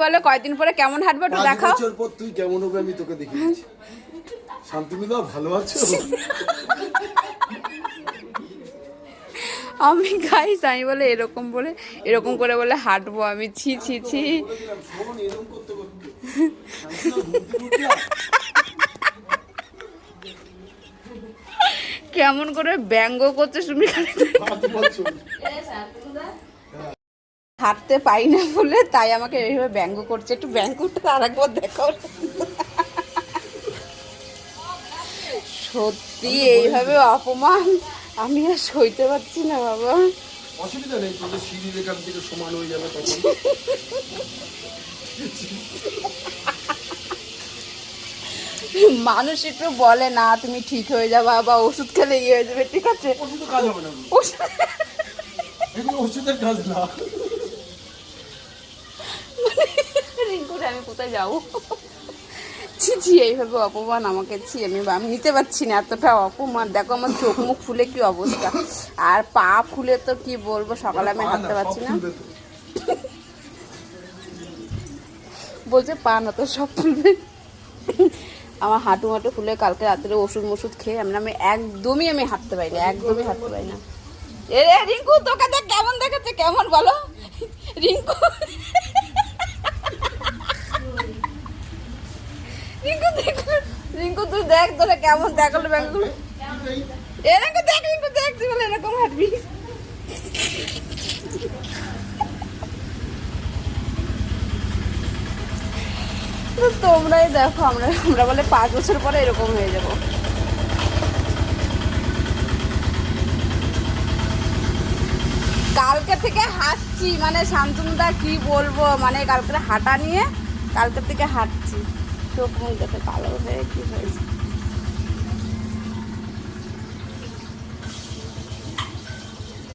বলো কয়দিন পরে কেমন হাঁটবে একটু দেখাও। 5 বছর পর তুই কেমন হবে আমি তোকে দেখিয়েছি। শান্তিমিতা ভালো আছো? আমি গাইস আমি বলে এরকম করে বলে হাঁটবো আমি। ছি ছি ছি। কেমন করে ব্যঙ্গ করছে শুনি। হাঁটতে পাই না বলে তাই আমাকে এইভাবে ব্যঙ্গ করছে। একটু ব্যঙ্গটা আরেকবার দেখো। সত্যি এইভাবে অপমান আমি আর সইতে পারছি না বাবা। অসুবিধা নেই, তোদের সিঁড়ি রেখার দিকে সমান হয়ে যাবে তখন। মানুষ একটু বলে না তুমি ঠিক হয়ে যাবা বা ওষুধ খেলে ইয়ে হয়ে যাবে, ঠিক আছে? ওষুধের কাজ হবে না, ওষুধের কাজ না। রিঙ্কুরে আমি কোথায় যাবো? ছি ছি এইভাবে অপমান আমাকে। ছি আমি নিতে পারছি না এতটা অপমান। দেখো আমার চোখ মুখ ফুলে কি অবস্থা, আর পা ফুলে তো কি বলবো। সকালে আমি হাঁটতে পারছি না বলছে, পা না তো সব ফুলবে। আমার হাঁটু ফুলে কালকে রাত্রে ওষুধ খেয়ে আমি একদমই হাঁটতে পারি না, একদমই হাঁটতে পারি না। এ রিঙ্কু তোকে দেখ কেমন দেখাচ্ছে, কেমন বলো রিঙ্কু? রিঙ্কু তুই দেখ তোরা কেমন দেখালো ব্যাংকগুলো। এরকম দেখ রিঙ্কু দেখ, তুই বলে এরকম হাঁটবি। তোমরাই দেখো আমরা বলে 5 বছর পরে এরকম হয়ে যাব। কালকে থেকে হাঁটছি, মানে শান্তনুদা কি বলবো, মানে কালকে হাঁটা নিয়ে কালকে থেকে হাঁটছি। চোখ মুখ দেখে কালো হয়ে কি হয়েছে।